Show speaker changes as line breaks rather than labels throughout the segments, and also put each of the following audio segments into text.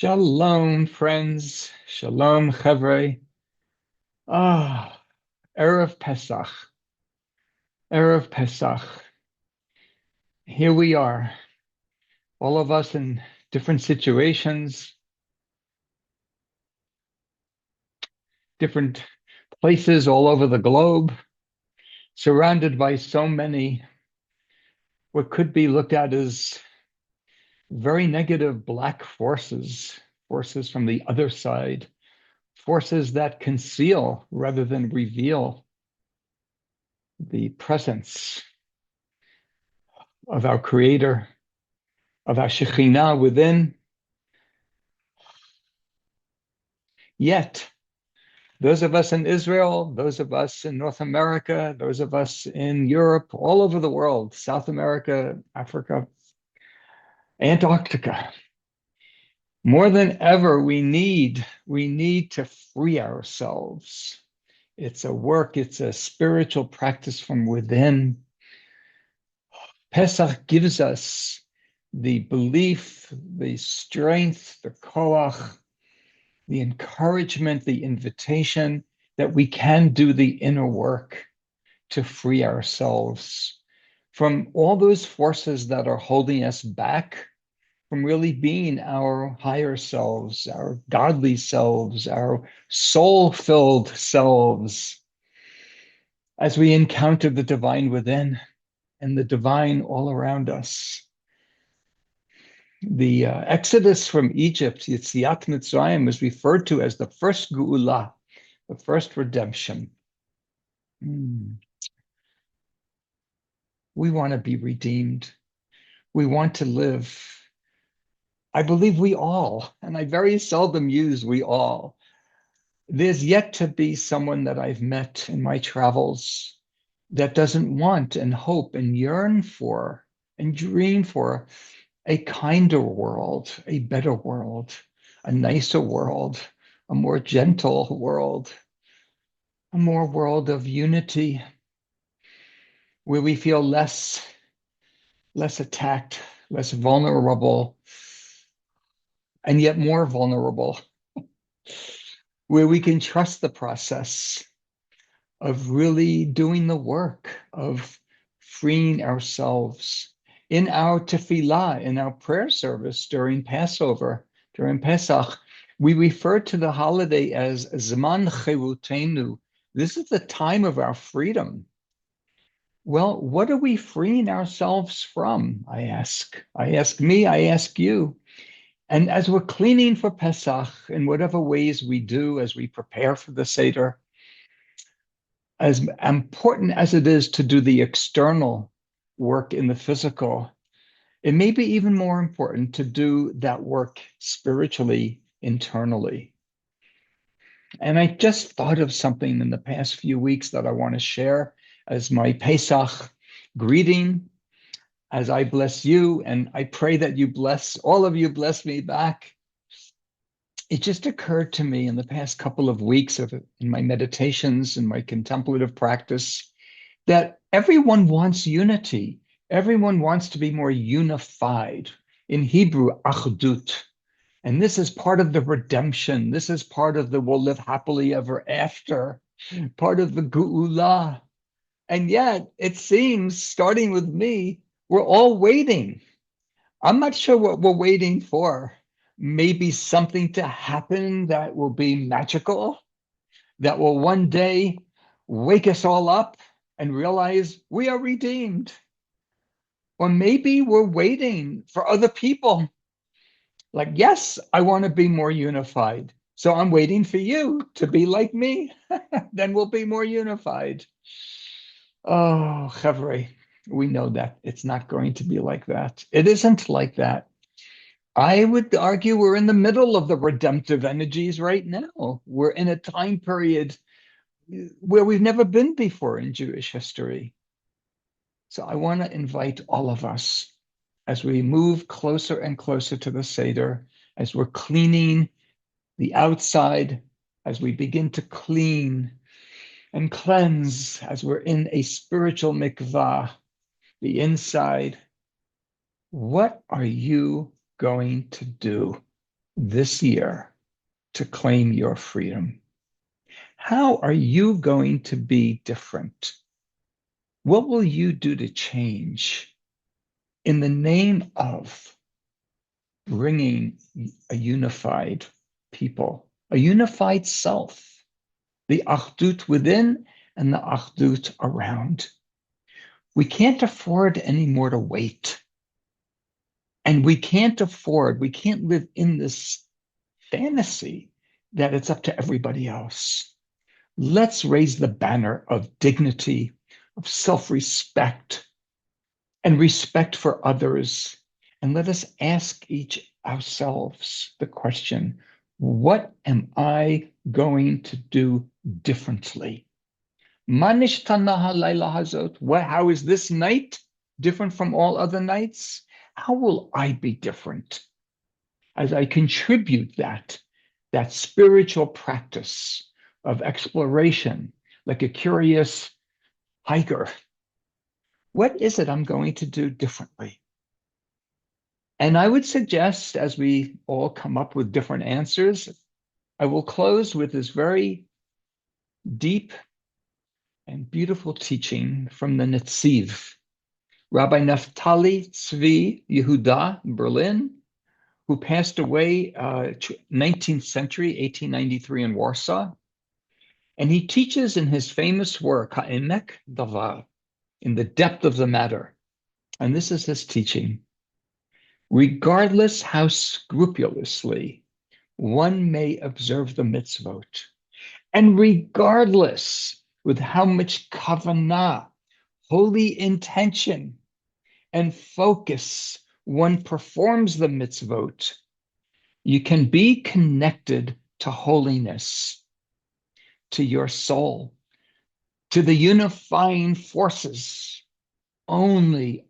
Shalom, friends. Shalom, Chavrei. Ah, Erev Pesach. Erev Pesach. Here we are, all of us in different situations, different places all over the globe, surrounded by so many what could be looked at as very negative black forces, forces from the other side, forces that conceal rather than reveal the presence of our Creator, of our Shekhinah within. Yet, those of us in Israel, those of us in North America, those of us in Europe, all over the world, South America, Africa, Antarctica, more than ever, we need to free ourselves. It's a work, it's a spiritual practice from within. Pesach gives us the belief, the strength, the koach, the encouragement, the invitation that we can do the inner work to free ourselves from all those forces that are holding us back from really being our higher selves, our godly selves, our soul-filled selves, as we encounter the divine within and the divine all around us. The exodus from Egypt, Yetziat Mitzrayim, is referred to as the first Geula, the first redemption. We want to be redeemed. We want to live. I believe we all, and I very seldom use we all. There's yet to be someone that I've met in my travels that doesn't want and hope and yearn for and dream for a kinder world, a better world, a nicer world, a more gentle world, a more world of unity where we feel less attacked, less vulnerable, and yet more vulnerable, where we can trust the process of really doing the work of freeing ourselves. In our tefillah, in our prayer service during Passover, during Pesach, we refer to the holiday as Zman Chirutenu. This is the time of our freedom. Well, what are we freeing ourselves from? I ask. I ask me, I ask you. And as we're cleaning for Pesach, in whatever ways we do as we prepare for the Seder, as important as it is to do the external work in the physical, it may be even more important to do that work spiritually, internally. And I just thought of something in the past few weeks that I want to share as my Pesach greeting, as I bless you, and I pray that you bless, all of you bless me back. It just occurred to me in the past couple of weeks in my meditations and my contemplative practice that everyone wants unity. Everyone wants to be more unified. In Hebrew, achdut. And this is part of the redemption. This is part of the we'll live happily ever after, part of the geula. And yet, it seems, starting with me, we're all waiting. I'm not sure what we're waiting for. Maybe something to happen that will be magical, that will one day wake us all up and realize we are redeemed. Or maybe we're waiting for other people. Like, yes, I want to be more unified. So I'm waiting for you to be like me. Then we'll be more unified. Oh, Chavrei, we know that it's not going to be like that. It isn't like that. I would argue we're in the middle of the redemptive energies right now. We're in a time period where we've never been before in Jewish history. So I want to invite all of us as we move closer and closer to the Seder, as we're cleaning the outside, as we begin to clean and cleanse, as we're in a spiritual mikvah, the inside. What are you going to do? this year to claim your freedom? How are you going to be different? What will you do to change in the name of bringing a unified people, a unified self, the achdut within and the achdut around? We can't afford anymore to wait. And we can't live in this fantasy that it's up to everybody else. Let's raise the banner of dignity, of self-respect, and respect for others. And let us ask each ourselves the question, what am I going to do differently? How is this night different from all other nights? How will I be different as I contribute that spiritual practice of exploration, like a curious hiker? What is it I'm going to do differently? And I would suggest, as we all come up with different answers, I will close with this very deep and beautiful teaching from the Netziv, Rabbi Naftali Tzvi Yehuda, Berlin, who passed away 19th century, 1893 in Warsaw. And he teaches in his famous work, Ha'emek Davar, in the depth of the matter. And this is his teaching. Regardless how scrupulously one may observe the mitzvot, and regardless with how much kavanah, holy intention, and focus one performs the mitzvot, you can be connected to holiness, to your soul, to the unifying forces, only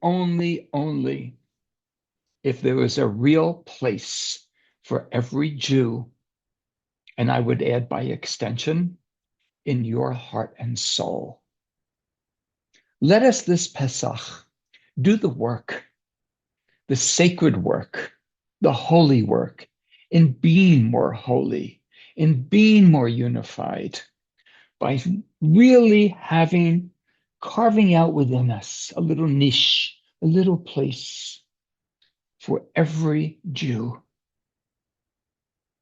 if there is a real place for every Jew, and I would add by extension, in your heart and soul. Let us this Pesach do the work, the sacred work, the holy work, in being more holy, in being more unified, by really carving out within us a little niche, a little place for every Jew.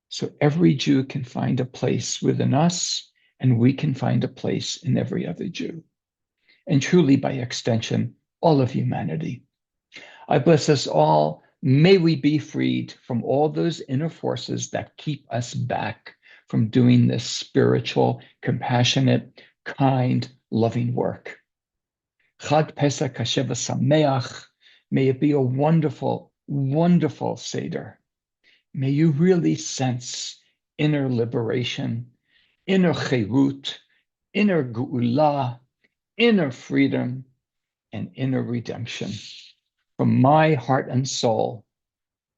So every Jew can find a place within us, and we can find a place in every other Jew. And truly, by extension, all of humanity. I bless us all. May we be freed from all those inner forces that keep us back from doing this spiritual, compassionate, kind, loving work. Chag Pesach Kasher Sameach. May it be a wonderful, wonderful Seder. May you really sense inner liberation, inner chirut, inner geula, inner freedom, and inner redemption from my heart and soul.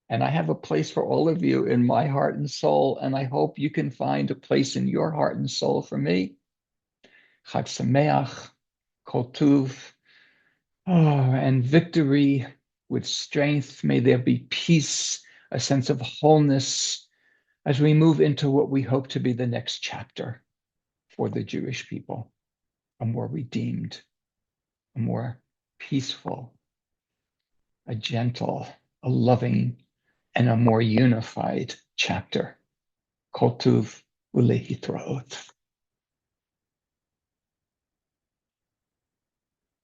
And I have a place for all of you in my heart and soul, and I hope you can find a place in your heart and soul for me. Chag Sameach, Kol Tuv, and victory with strength. May there be peace, a sense of wholeness as we move into what we hope to be the next chapter for the Jewish people, a more redeemed, a more peaceful, a gentle, a loving, and a more unified chapter. Kol Tuv u'lehitraot.